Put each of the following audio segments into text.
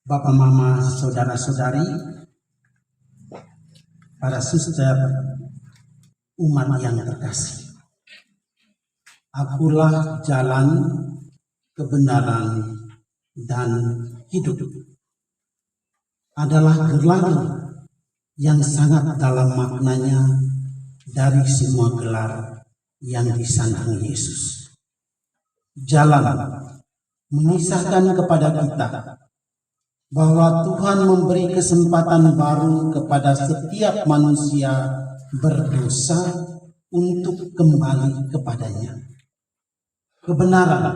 Bapak, Mama, saudara-saudari, para suster, umat yang terkasih. Akulah jalan, kebenaran, dan hidup. Adalah gelar yang sangat dalam maknanya dari semua gelar yang disandang Yesus. Jalan mengisahkan kepada kita bahwa Tuhan memberi kesempatan baru kepada setiap manusia berdosa untuk kembali kepadanya. Kebenaran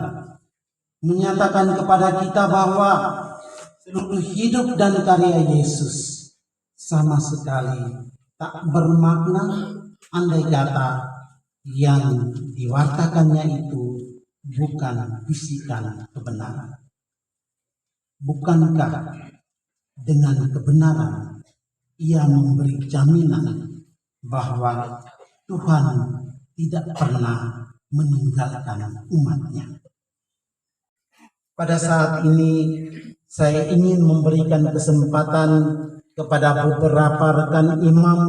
menyatakan kepada kita bahwa seluruh hidup dan karya Yesus sama sekali tak bermakna andai kata yang diwartakannya itu bukan bisikan kebenaran. Bukankah dengan kebenaran ia memberi jaminan bahwa Tuhan tidak pernah meninggalkan umatnya? Pada saat ini saya ingin memberikan kesempatan kepada beberapa rekan imam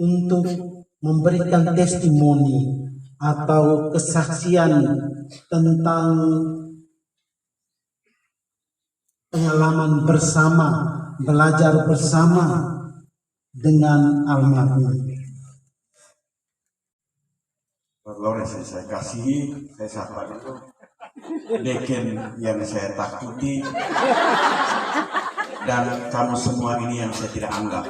untuk memberikan testimoni atau kesaksian tentang pengalaman bersama, belajar bersama dengan almarhum. Lawrence saya kasihi, saya sapa itu Deken yang saya takuti, dan kamu semua ini yang saya tidak anggap.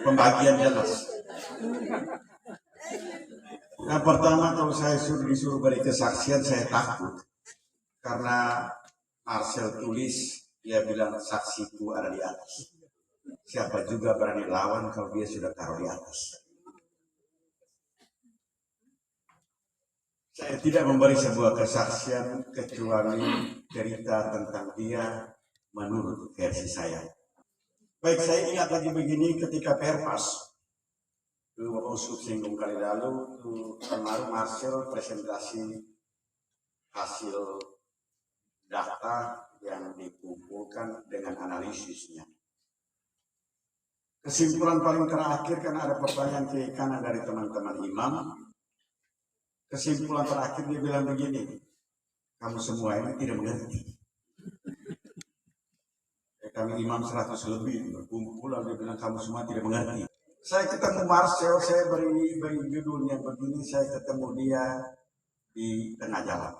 Pembagian jelas. Yang pertama, kalau saya disuruh beri kesaksian, saya takut. Karena Marcel tulis, dia bilang saksiku ada di atas. Siapa juga berani lawan kalau dia sudah taruh di atas. Saya tidak memberi sebuah kesaksian kecuali cerita tentang dia menurut versi saya. Baik, saya ingat lagi begini ketika Perpas, itu Bapak Uskup singgung kali lalu, itu kemarin Marcel presentasi hasil data yang dikumpulkan dengan analisisnya. Kesimpulan paling terakhir, karena ada pertanyaan kiri kanan dari teman-teman imam, kesimpulan terakhir dia bilang begini, kamu semua ini tidak mengerti. Kami imam 100 lebih berkumpul, lalu dia bilang kamu semua tidak mengerti. Saya ketemu Marcel, saya beri judulnya begini, saya ketemu dia di tengah jalan.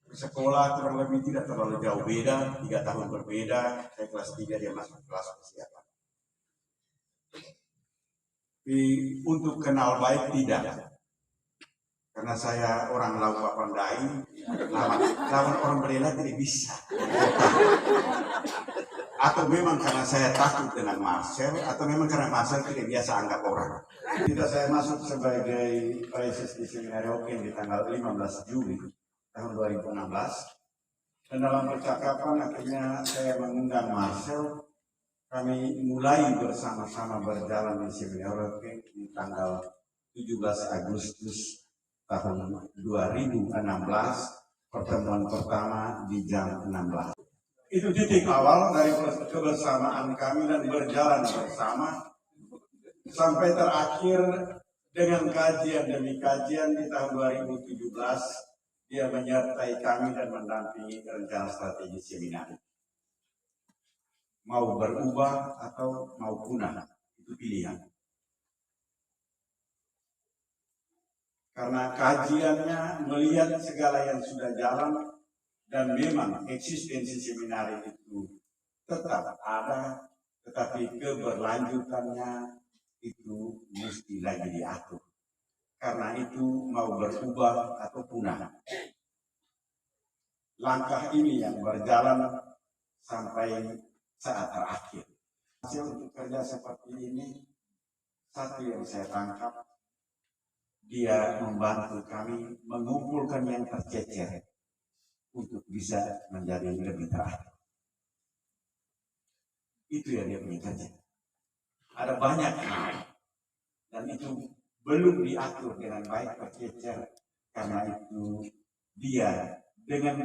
Sekolah kurang lebih tidak terlalu jauh beda, 3 tahun berbeda. Saya kelas 3, dia masuk kelas persiapan. Untuk kenal baik tidak, karena saya orang Lauk Pandai, lawan orang Berela tidak bisa. Atau memang karena saya takut dengan Marcel, atau memang karena Marcel tidak biasa anggap orang. Tidak, saya masuk sebagai Paisis di Seminari Oken di tanggal 15 Juli tahun 2016, dan dalam percakapan akhirnya saya mengundang Marcel. Kami mulai bersama-sama berjalan di Seminari Oken di tanggal 17 Agustus tahun 2016, pertemuan pertama di jam 16. Itu titik awal dari kebersamaan kami dan berjalan bersama sampai terakhir dengan kajian demi kajian di tahun 2017. Dia menyertai kami dan mendampingi rencana strategi seminar. Mau berubah atau mau punah, itu pilihan. Karena kajiannya melihat segala yang sudah jalan, dan memang eksistensi seminar itu tetap ada, tetapi keberlanjutannya itu mesti lagi diatur. Karena itu mau berubah atau punah. Langkah ini yang berjalan sampai saat terakhir. Hasil untuk kerja seperti ini, satu yang saya tangkap, dia membantu kami mengumpulkan yang tercecer untuk bisa menjadi lebih terakhir. Itu yang dia punya kerja. Ada banyak hal, dan itu belum diatur dengan baik tercecer. Karena itu dia dengan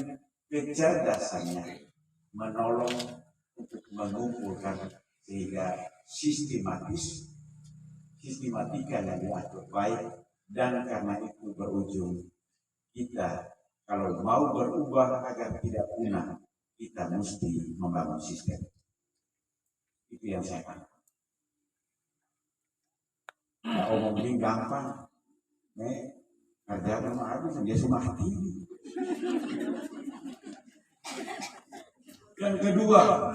kecerdasannya menolong untuk mengumpulkan sehingga sistematika yang diatur baik, dan karena itu berujung kita kalau mau berubah agar tidak punah, kita mesti membangun sistem. Itu yang saya katakan. Nah, omongin gampang, kerja sama habis dia cuma mati. Yang kedua,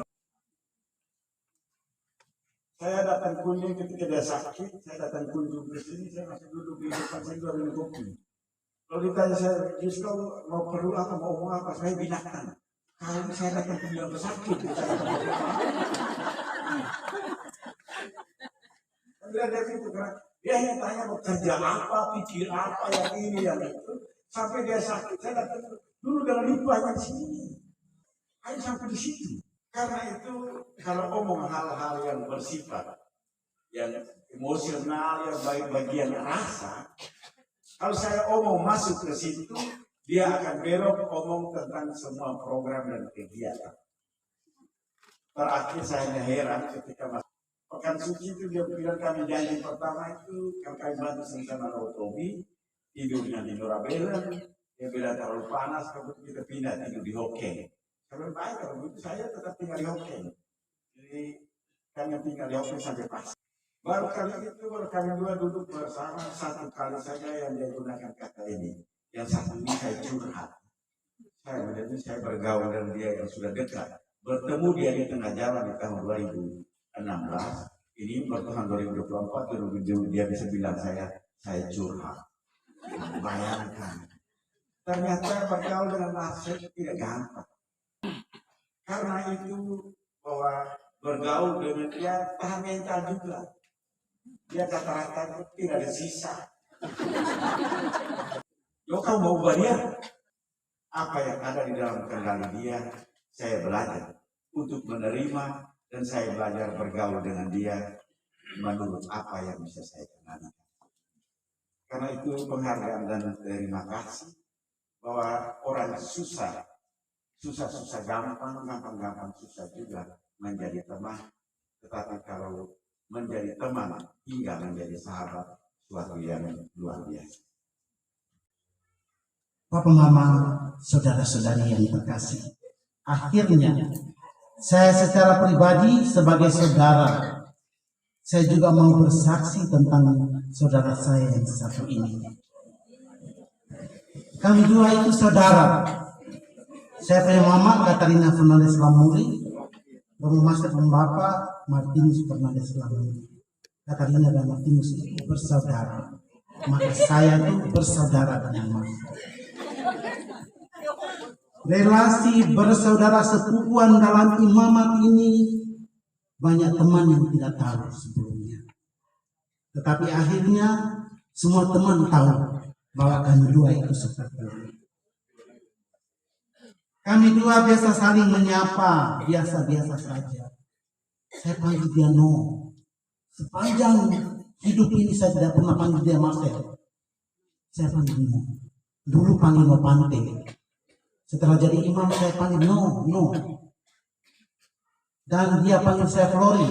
saya datang kunjung ketika dia sakit, saya datang kunjung ke sini, saya masih duduk di depan, saya juga minum kopi. Kalau ditanya saya, justru mau perlu apa, mau ngomong apa, saya binatang. Kalau saya datang ke bilang sakit, saya dia hanya tanya mau kerja apa, pikir apa, yang ini, yang itu. Sampai dia sakit, saya datang dulu dengan lipanya di sini. Hanya sampai di situ. Karena itu kalau omong hal-hal yang bersifat, yang emosional, yang bagian rasa, kalau saya omong masuk ke situ, dia akan belok omong tentang semua program dan kegiatan. Terakhir saya heran ketika masuk Pekan Suci itu dia bilang kami janji pertama itu kami bantu sama Otobi, tidurnya di Norabelen, dia bilang terlalu panas, kemudian kita pindah tidur di Hokeng. Kalau baik, kalau begitu saya tetap tinggal di Hokeng. Jadi kami tinggal di Hokeng sampai pas. Baru kami dua duduk bersama, satu kali saja yang dia gunakan kata ini. Yang satu ini saya curhat. Saya bergaul dengan dia yang sudah dekat. Bertemu dia di tengah jalan di tahun 2016. Ini bertahun 2024, dia bisa bilang saya curhat. Bayangkan. Ternyata bergaul dengan Nasir tidak gampang. Karena itu bahwa bergaul dengan dia tahan mental juga. Dia kata-kata tidak ada sisa. Kau mau ubah dia? Apa yang ada di dalam kendali dia, saya belajar untuk menerima, dan saya belajar bergaul dengan dia menurut apa yang bisa saya kenali. Karena itu penghargaan dan terima kasih bahwa orang susah gampang susah juga menjadi teman, tetapi kalau menjadi teman hingga menjadi sahabat, suatu yang luar biasa. Bapak Mama, saudara-saudari yang terkasih, akhirnya saya secara pribadi sebagai saudara, saya juga mau bersaksi tentang saudara saya yang satu ini. Kami dua itu saudara. Saya punya mama Katarina Fernandes Lamuri, berumah bapak Martinus Fernandes Lamuri. Katarina dan Martinus itu bersaudara. Maka saya itu bersaudara dengan mama. Relasi bersaudara sepupuan dalam imamat ini banyak teman yang tidak tahu sebelumnya. Tetapi akhirnya semua teman tahu bahwa kami dua itu seperti ini. Kami dua biasa saling menyapa, biasa-biasa saja. Saya panggil dia No. Sepanjang hidup ini saya tidak pernah panggil dia Marcel. Saya panggil No. Dulu panggil No Pante. Setelah jadi imam saya panggil No. Dan dia panggil saya Flori.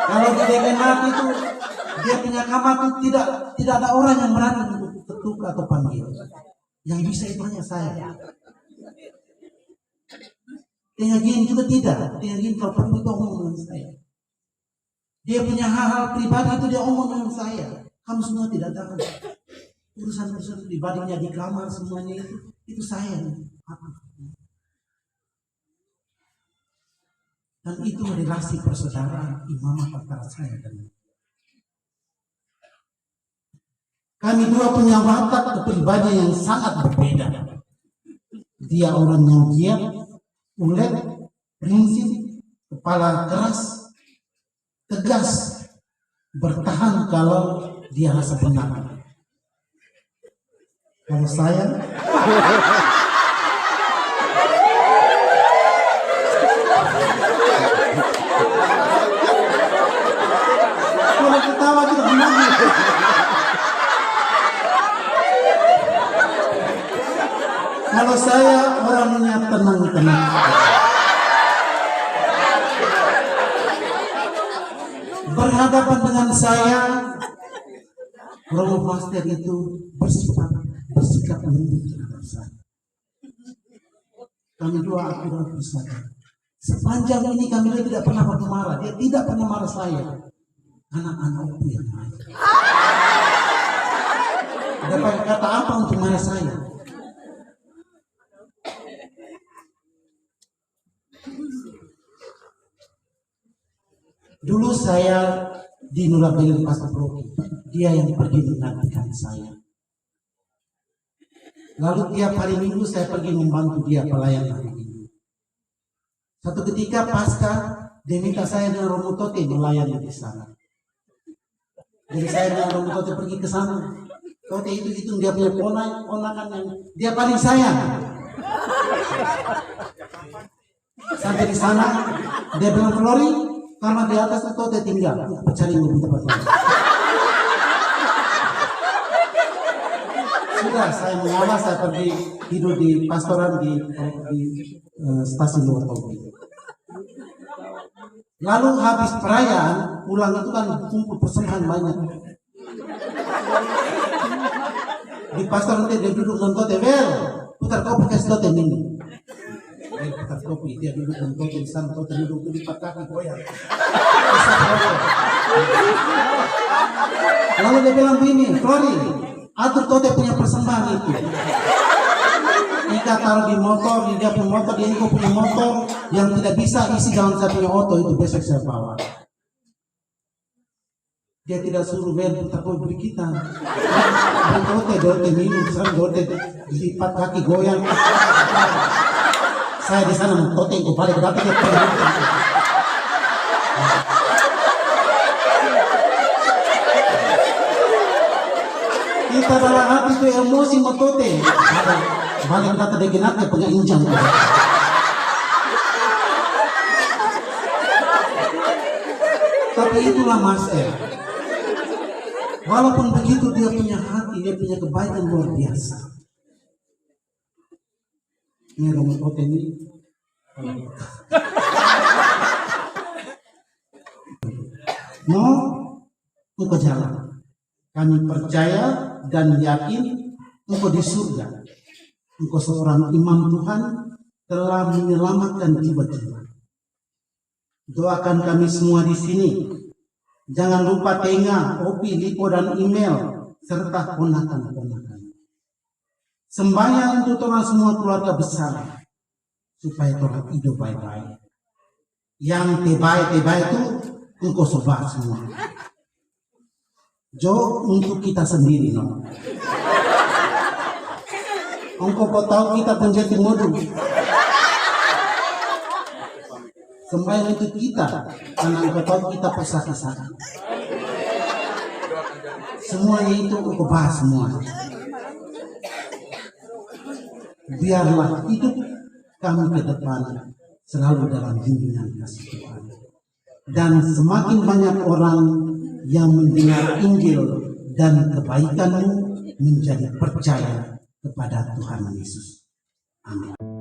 Kalau di Dekenat itu dia punya kamar itu tidak ada orang yang berani untuk ketuk atau panggil. Yang bisa itu hanya saya. Tenggagin juga tidak. Tenggagin kalau perlu itu omong dengan saya. Dia punya hal-hal pribadi itu dia omong dengan saya. Kamu semua tidak tahu. Urusan-urusan pribadinya di kamar semuanya itu saya. Dan itu relasi persaudaraan imam antara saya dan kami dua punya watak kepribadian yang sangat berbeda. Dia orang yang giat, ulet, prinsip, kepala keras, tegas, bertahan kalau dia rasa benar. Kalau saya kalau ketawa kita menangis. berhadapan dengan saya, Romo Master itu bersikap lembut terhadap saya. Kami dua akurat bersaudara. Sepanjang ini kami dua tidak pernah marah. Dia tidak pernah marah saya. Anak-anak itu yang marah. Dapat kata apa untuk marah saya? Dulu saya di Nurabelin Pastor Rocky, dia yang pergi menantikan saya. Lalu tiap hari Minggu saya pergi membantu dia pelayan hari Minggu. Satu ketika pasca dia minta saya dengan Romo Tote melayani di sana. Jadi saya dengan Romo Tote pergi ke sana. Tote itu dia punya ponakan yang dia paling sayang. Sampai di sana dia bilang, Flori, karena di atas itu dia tinggal, cari mobil tempat lain. Sudah saya mengalah, saya pergi tidur di pastoran di stasiun Wartogi. Lalu habis perayaan, pulang itu kan kumpul persembahan banyak. Di pastoran dia duduk nonton TV, putar kopi kasih tote minum. Putar kopi, dia duduk nonton di sana, tote duduk di lipat kaki goyang. Lalu dia bilang begini, Flori, atur tote punya persembahan itu. Ika taruh di motor, dia punya motor, dia Iko punya motor yang tidak bisa isi dalam saya punya auto itu besok saya bawa. Dia tidak suruh putar kopi beri kita. Dote minum, sekarang dote lipat kaki goyang. Saya di sana mentote itu balik berapa dia pergi. Kita dalam hati itu emosi mentote. Balik kata dia kenapa punya injang. Tapi itulah Mas R. Walaupun begitu dia punya hati, dia punya kebaikan luar biasa. Ini Romo Tote ini mau engkau jalan. Kami percaya dan yakin engkau di surga. Engkau seorang imam Tuhan telah menyelamatkan jiwa-jiwa. Doakan kami semua di sini. Jangan lupa Tenga, Opi, Lipo, dan email serta ponakan-ponakan. Sembahyang untuk orang semua keluarga besar supaya orang hidup baik-baik. Yang tebai-tebai itu engkau sobat semua. Jo untuk kita sendiri, no. Engkau tahu kita penjati modul. Sembahyang untuk kita, karena engkau tahu kita pesat-pesat. Semuanya itu engkau bahas semua. Biarlah hidup kami ke depan selalu dalam bimbingan kasih Tuhan. Dan semakin banyak orang yang mendengar Injil dan kebaikanmu menjadi percaya kepada Tuhan Yesus. Amin.